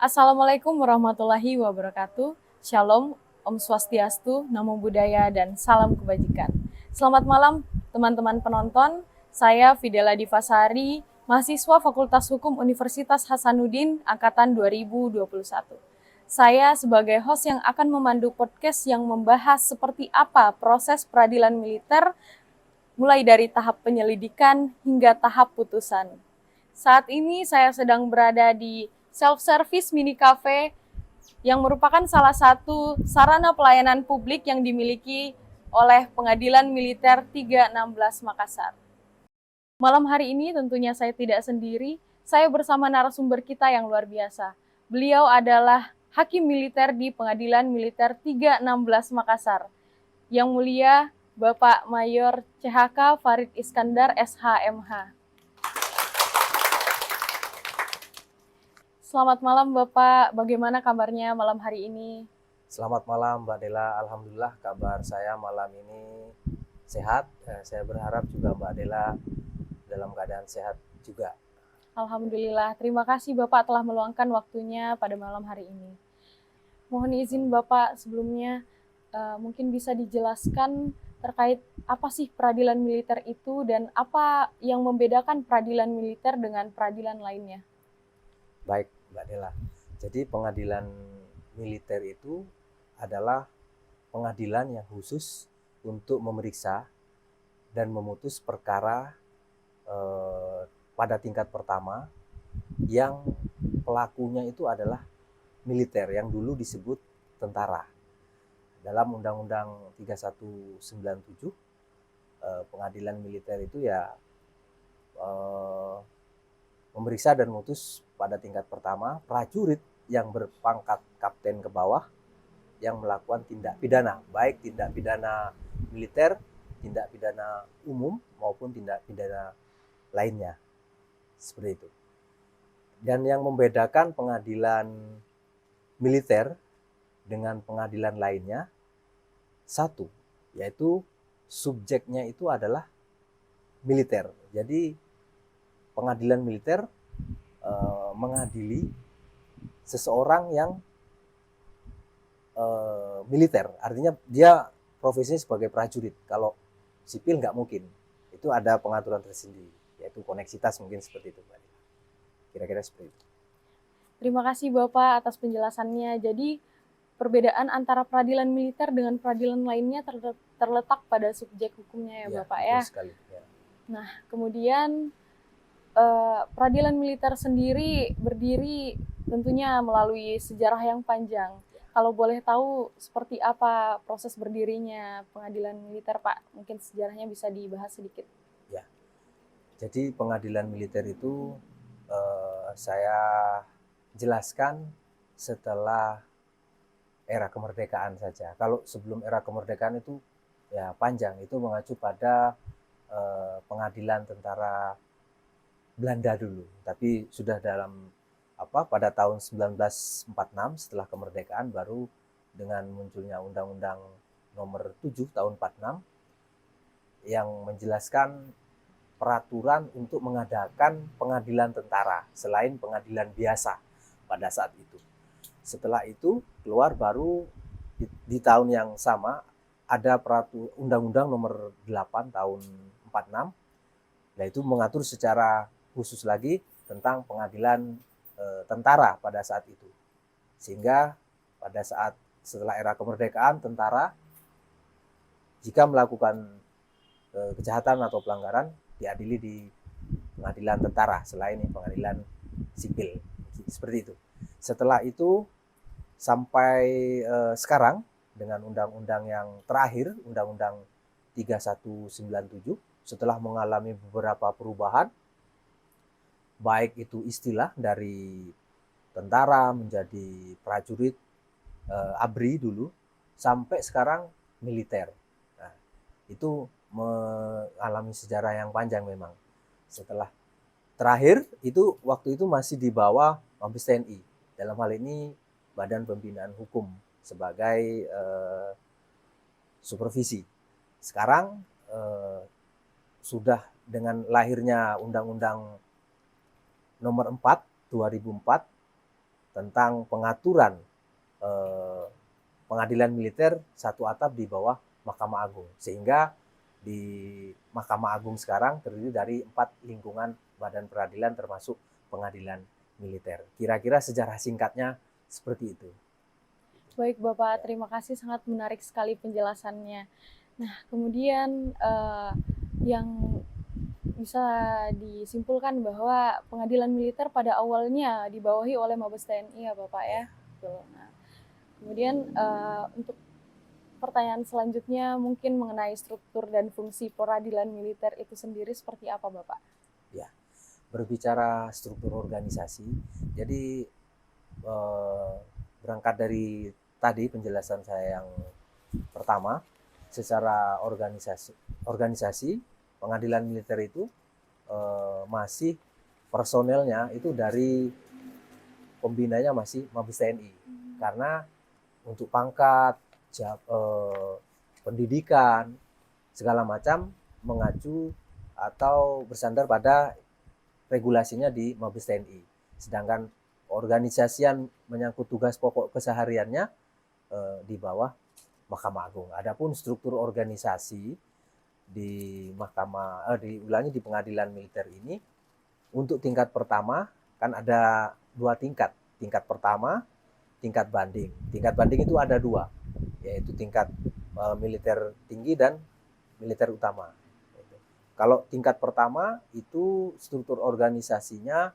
Assalamualaikum warahmatullahi wabarakatuh. Shalom, Om Swastiastu, Namo Buddhaya, dan salam kebajikan. Selamat malam teman-teman penonton. Saya Fidela Divasari, mahasiswa Fakultas Hukum Universitas Hasanuddin Angkatan 2021. Saya sebagai host yang akan memandu podcast yang membahas seperti apa proses peradilan militer mulai dari tahap penyelidikan hingga tahap putusan. Saat ini saya sedang berada di self-service mini cafe yang merupakan salah satu sarana pelayanan publik yang dimiliki oleh Pengadilan Militer 316 Makassar. Malam hari ini tentunya saya tidak sendiri, saya bersama narasumber kita yang luar biasa. Beliau adalah Hakim Militer di Pengadilan Militer 316 Makassar. Yang mulia Bapak Mayor CHK Farid Iskandar SHMH. Selamat malam Bapak, bagaimana kabarnya malam hari ini? Selamat malam Mbak Dela, Alhamdulillah kabar saya malam ini sehat. Saya berharap juga Mbak Dela dalam keadaan sehat juga. Alhamdulillah, terima kasih Bapak telah meluangkan waktunya pada malam hari ini. Mohon izin Bapak sebelumnya, mungkin bisa dijelaskan terkait apa sih peradilan militer itu dan apa yang membedakan peradilan militer dengan peradilan lainnya? Baik Mbak Dela, jadi pengadilan militer itu adalah pengadilan yang khusus untuk memeriksa dan memutus perkara pada tingkat pertama yang pelakunya itu adalah militer yang dulu disebut tentara. Dalam Undang-Undang 3197 pengadilan militer itu ya memeriksa dan memutus pada tingkat pertama prajurit yang berpangkat kapten ke bawah yang melakukan tindak pidana, baik tindak pidana militer, tindak pidana umum maupun tindak pidana lainnya. Seperti itu. Dan yang membedakan pengadilan militer dengan pengadilan lainnya satu, yaitu subjeknya itu adalah militer. Jadi pengadilan militer mengadili seseorang yang militer, artinya dia profesinya sebagai prajurit. Kalau sipil nggak mungkin, itu ada pengaturan tersendiri, yaitu koneksitas mungkin seperti itu. Kira-kira seperti itu. Terima kasih Bapak atas penjelasannya. Jadi perbedaan antara peradilan militer dengan peradilan lainnya terletak pada subjek hukumnya ya Bapak ya. Sekali, ya. Nah kemudian peradilan militer sendiri berdiri tentunya melalui sejarah yang panjang. Kalau boleh tahu seperti apa proses berdirinya pengadilan militer Pak, mungkin sejarahnya bisa dibahas sedikit. Ya, jadi pengadilan militer itu saya jelaskan setelah era kemerdekaan saja. Kalau sebelum era kemerdekaan itu ya panjang, itu mengacu pada pengadilan tentara Belanda dulu. Tapi sudah pada tahun 1946 setelah kemerdekaan baru dengan munculnya Undang-Undang Nomor 7 tahun 46 yang menjelaskan peraturan untuk mengadakan pengadilan tentara selain pengadilan biasa pada saat itu. Setelah itu keluar baru di tahun yang sama ada Undang-Undang Nomor 8 tahun 46. Nah, itu mengatur secara khusus lagi tentang pengadilan tentara pada saat itu. Sehingga pada saat setelah era kemerdekaan tentara jika melakukan kejahatan atau pelanggaran diadili di pengadilan tentara selain pengadilan sipil. Seperti itu. Setelah itu sampai sekarang dengan undang-undang yang terakhir, Undang-Undang 3197, setelah mengalami beberapa perubahan, baik itu istilah dari tentara menjadi prajurit, ABRI dulu, sampai sekarang militer. Nah, itu mengalami sejarah yang panjang memang. Setelah terakhir itu waktu itu masih di bawah Mabes TNI. Dalam hal ini Badan Pembinaan Hukum sebagai supervisi. Sekarang sudah dengan lahirnya Undang-Undang Nomor 4 2004 tentang pengaturan eh, pengadilan militer satu atap di bawah Mahkamah Agung. Sehingga di Mahkamah Agung sekarang terdiri dari 4 lingkungan badan peradilan termasuk pengadilan militer. Kira-kira sejarah singkatnya seperti itu. Baik Bapak, terima kasih, sangat menarik sekali penjelasannya. Nah, kemudian yang bisa disimpulkan bahwa pengadilan militer pada awalnya dibawahi oleh Mabes TNI ya Bapak ya. Betul. Nah, kemudian untuk pertanyaan selanjutnya mungkin mengenai struktur dan fungsi peradilan militer itu sendiri seperti apa Bapak? Ya, berbicara struktur organisasi, jadi berangkat dari tadi penjelasan saya yang pertama, secara organisasi pengadilan militer itu masih personelnya itu dari pembinanya masih Mabes TNI. Karena untuk pangkat, pendidikan, segala macam mengacu atau bersandar pada regulasinya di Mabes TNI. Sedangkan organisasian menyangkut tugas pokok kesehariannya di bawah Mahkamah Agung. Adapun struktur organisasi di di pengadilan militer ini untuk tingkat pertama kan ada 2 tingkat. Tingkat pertama, tingkat banding. Tingkat banding itu ada 2, yaitu tingkat militer tinggi dan militer utama. Kalau tingkat pertama itu struktur organisasinya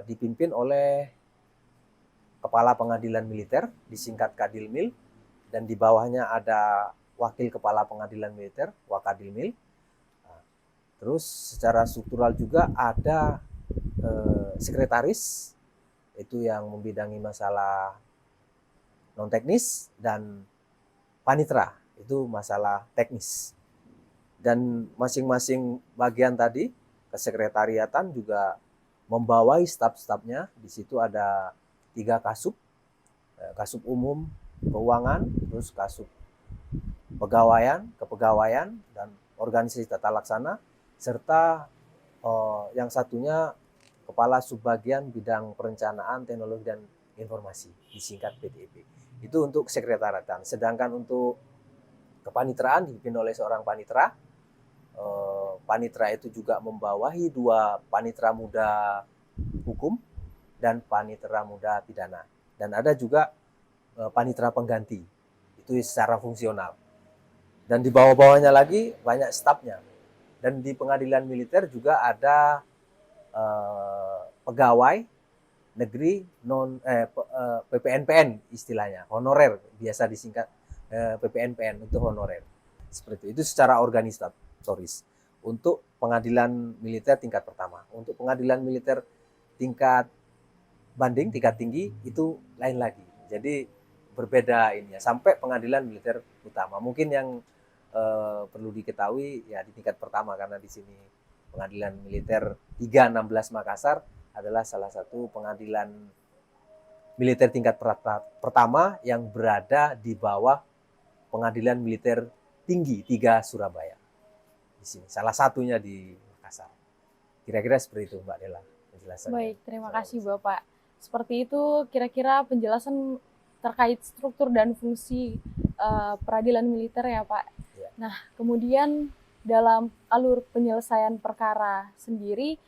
dipimpin oleh Kepala Pengadilan Militer, disingkat Kadilmil, dan di bawahnya ada Wakil Kepala Pengadilan Militer, Wakadilmil. Terus secara struktural juga ada sekretaris, itu yang membidangi masalah non teknis, dan panitra, itu masalah teknis. Dan masing-masing bagian tadi, kesekretariatan juga membawahi staf-stafnya. Di situ ada 3 kasub, kasub umum, keuangan, terus kasub kepegawaian, dan organisasi tata laksana, serta yang satunya Kepala Subbagian Bidang Perencanaan, Teknologi, dan Informasi, disingkat PTIP. Itu untuk sekretariatan. Sedangkan untuk kepanitraan dipimpin oleh seorang panitra. Panitra itu juga membawahi 2 panitra muda hukum dan panitra muda pidana. Dan ada juga panitra pengganti, itu secara fungsional. Dan di bawah-bawahnya lagi banyak stafnya. Dan di pengadilan militer juga ada pegawai negeri PPNPN istilahnya, honorer, biasa disingkat PPNPN untuk honorer. Seperti itu secara organisatoris. Untuk pengadilan militer tingkat pertama. Untuk pengadilan militer tingkat banding, tingkat tinggi, itu lain lagi. Jadi berbeda ini ya, sampai pengadilan militer utama. Mungkin yang perlu diketahui ya di tingkat pertama, karena di sini Pengadilan Militer 316 Makassar adalah salah satu pengadilan militer tingkat pertama yang berada di bawah Pengadilan Militer Tinggi 3 Surabaya. Di sini salah satunya di Makassar. Kira-kira seperti itu Mbak Dela penjelasannya. Baik, terima kasih Bapak. Seperti itu kira-kira penjelasan terkait struktur dan fungsi peradilan militer ya Pak. Ya. Nah, kemudian dalam alur penyelesaian perkara sendiri,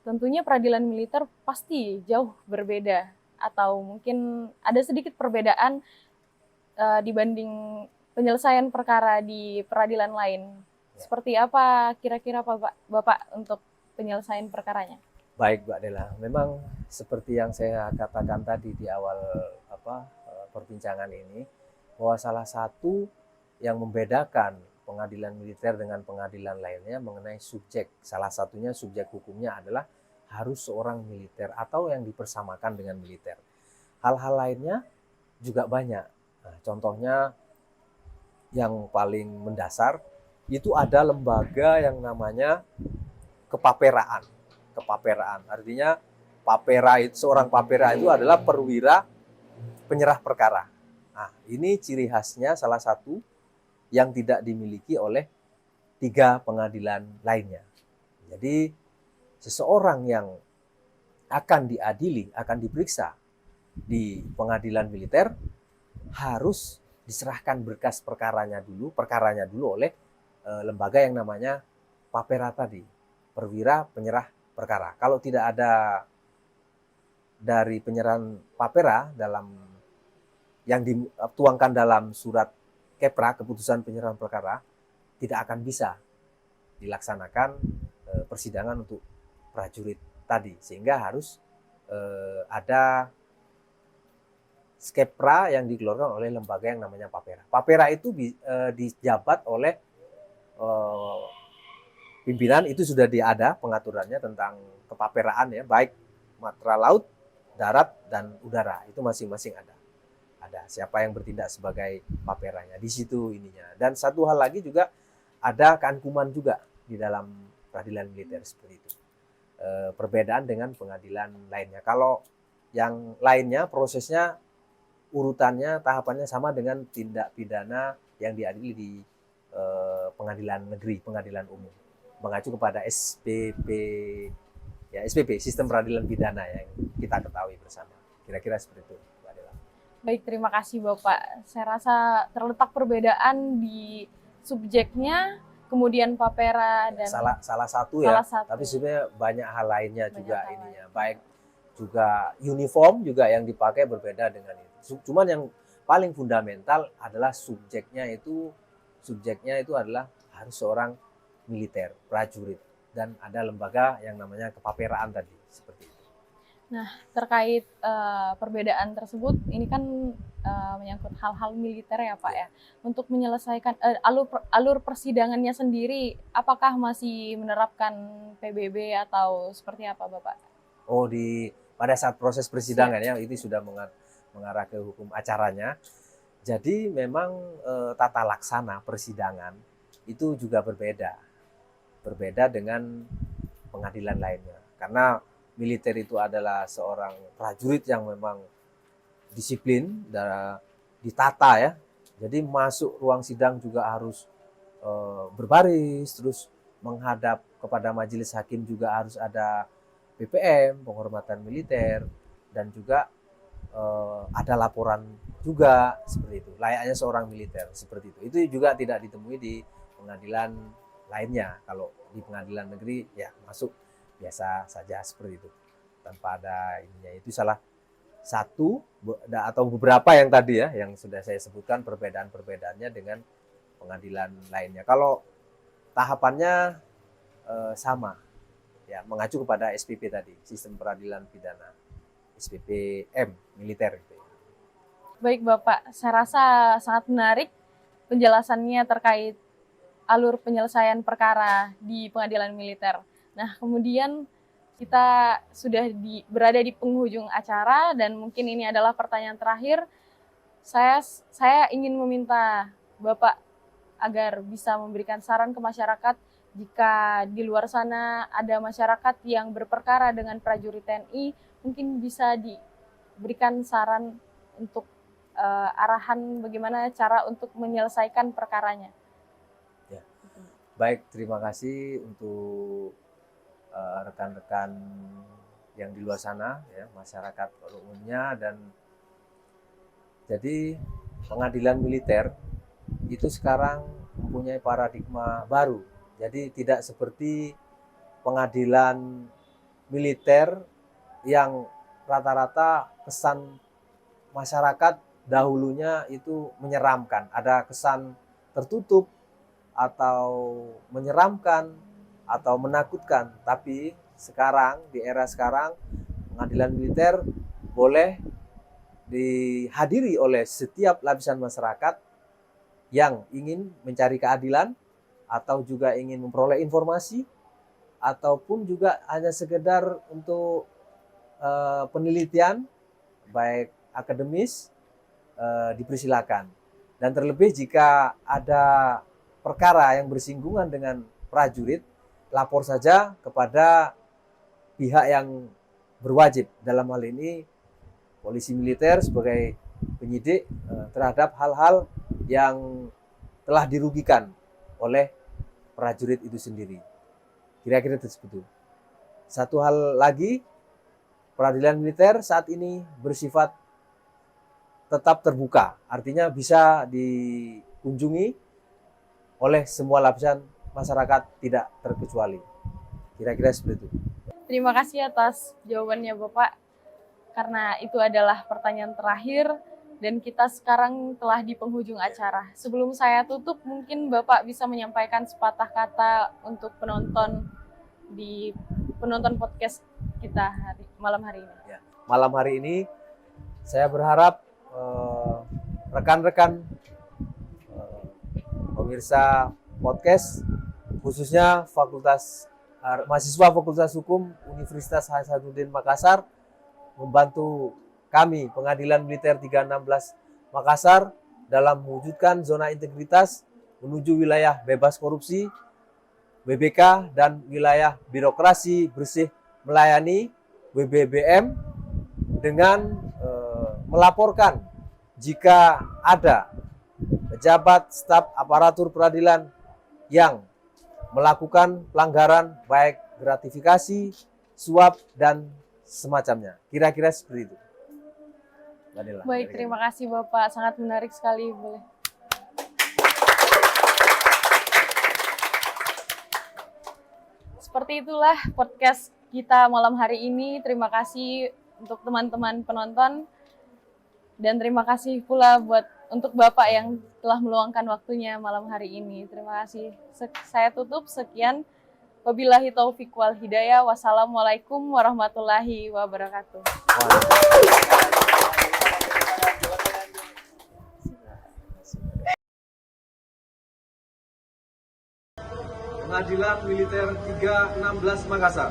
tentunya peradilan militer pasti jauh berbeda, atau mungkin ada sedikit perbedaan dibanding penyelesaian perkara di peradilan lain. Ya. Seperti apa kira-kira Bapak untuk penyelesaian perkaranya? Baik Mbak Dela, memang seperti yang saya katakan tadi di awal perbincangan ini, bahwa salah satu yang membedakan pengadilan militer dengan pengadilan lainnya mengenai subjek. Salah satunya subjek hukumnya adalah harus seorang militer atau yang dipersamakan dengan militer. Hal-hal lainnya juga banyak. Nah, contohnya yang paling mendasar itu ada lembaga yang namanya kepaperaan. Kepaperaan artinya seorang papera itu adalah perwira penyerah perkara. Nah, ini ciri khasnya salah satu yang tidak dimiliki oleh 3 pengadilan lainnya. Jadi seseorang yang akan diadili, akan diperiksa di pengadilan militer, harus diserahkan berkas perkaranya dulu oleh lembaga yang namanya Papera tadi, perwira penyerah perkara. Kalau tidak ada dari penyerahan Papera yang dituangkan dalam surat Kepra, keputusan penyerahan perkara, tidak akan bisa dilaksanakan persidangan untuk prajurit tadi, sehingga harus ada skepra yang dikeluarkan oleh lembaga yang namanya Papera. Papera itu dijabat oleh pimpinan, itu sudah ada pengaturannya tentang kepaperaan ya, baik matra laut, darat, dan udara, itu masing-masing ada siapa yang bertindak sebagai paperanya di situ ininya. Dan satu hal lagi juga, ada keankuman juga di dalam peradilan militer seperti itu. Perbedaan dengan pengadilan lainnya. Kalau yang lainnya prosesnya, urutannya, tahapannya sama dengan tindak pidana yang diadili di pengadilan negeri, pengadilan umum, mengacu kepada SPP, ya SPP, sistem peradilan pidana yang kita ketahui bersama. Kira-kira seperti itu, Mbak Dela. Baik, terima kasih Bapak. Saya rasa terletak perbedaan di subjeknya, kemudian Papera dan salah satu ya, tapi sebenarnya banyak hal lainnya juga ininya. Baik juga uniform juga yang dipakai berbeda dengan itu. Cuman yang paling fundamental adalah subjeknya itu adalah harus seorang militer, prajurit, dan ada lembaga yang namanya kepaperaan tadi, seperti itu. Nah, terkait perbedaan tersebut, ini kan menyangkut hal-hal militer ya Pak ya. Untuk menyelesaikan alur persidangannya sendiri, apakah masih menerapkan PBB atau seperti apa Bapak? Oh, pada saat proses persidangan ya, itu sudah mengarah ke hukum acaranya. Jadi memang tata laksana persidangan itu juga berbeda dengan pengadilan lainnya. Karena militer itu adalah seorang prajurit yang memang disiplin, ditata ya. Jadi masuk ruang sidang juga harus berbaris, terus menghadap kepada majelis hakim juga harus ada BPM, penghormatan militer, dan juga ada laporan juga, seperti itu. Layaknya seorang militer, seperti itu. Itu juga tidak ditemui di pengadilan lainnya. Kalau di pengadilan negeri ya masuk biasa saja seperti itu, tanpa ada ininya. Itu salah satu atau beberapa yang tadi ya, yang sudah saya sebutkan perbedaan-perbedaannya dengan pengadilan lainnya. Kalau tahapannya sama ya, mengacu kepada SPP tadi, sistem peradilan pidana, SPPM militer gitu ya. Baik Bapak, saya rasa sangat menarik penjelasannya terkait alur penyelesaian perkara di pengadilan militer. Nah, kemudian kita sudah berada di penghujung acara, dan mungkin ini adalah pertanyaan terakhir. Saya ingin meminta Bapak agar bisa memberikan saran ke masyarakat jika di luar sana ada masyarakat yang berperkara dengan prajurit TNI, mungkin bisa diberikan saran untuk arahan bagaimana cara untuk menyelesaikan perkaranya. Ya. Baik, terima kasih untuk rekan-rekan yang di luar sana ya, masyarakat umumnya. Dan jadi pengadilan militer itu sekarang mempunyai paradigma baru. Jadi tidak seperti pengadilan militer yang rata-rata kesan masyarakat dahulunya itu menyeramkan, ada kesan tertutup atau menyeramkan atau menakutkan. Tapi sekarang, di era sekarang, pengadilan militer boleh dihadiri oleh setiap lapisan masyarakat yang ingin mencari keadilan, atau juga ingin memperoleh informasi, ataupun juga hanya sekedar untuk penelitian baik akademis, dipersilakan. Dan terlebih jika ada perkara yang bersinggungan dengan prajurit, lapor saja kepada pihak yang berwajib, dalam hal ini polisi militer sebagai penyidik terhadap hal-hal yang telah dirugikan oleh prajurit itu sendiri. Kira-kira tersebut. Satu hal lagi, peradilan militer saat ini bersifat tetap terbuka, artinya bisa dikunjungi oleh semua lapisan masyarakat tidak terkecuali. Kira-kira seperti itu. Terima kasih atas jawabannya Bapak, karena itu adalah pertanyaan terakhir dan kita sekarang telah di penghujung acara. Sebelum saya tutup, mungkin Bapak bisa menyampaikan sepatah kata untuk penonton podcast kita malam hari ini. Ya. Malam hari ini saya berharap rekan-rekan pemirsa podcast, khususnya mahasiswa Fakultas Hukum Universitas Hasanuddin Makassar, membantu kami Pengadilan Militer 316 Makassar dalam mewujudkan zona integritas menuju wilayah bebas korupsi, WBK, dan wilayah birokrasi bersih melayani WBBM dengan melaporkan jika ada pejabat staf aparatur peradilan yang melakukan pelanggaran baik gratifikasi, suap, dan semacamnya. Kira-kira seperti itu. Baik, terima kasih Bapak. Sangat menarik sekali. Boleh. Seperti itulah podcast kita malam hari ini. Terima kasih untuk teman-teman penonton. Dan terima kasih pula untuk Bapak yang telah meluangkan waktunya malam hari ini. Terima kasih. Saya tutup. Sekian. Wabillahi taufiq wal hidayah. Wassalamualaikum warahmatullahi wabarakatuh. Pengadilan Militer 316 Makassar.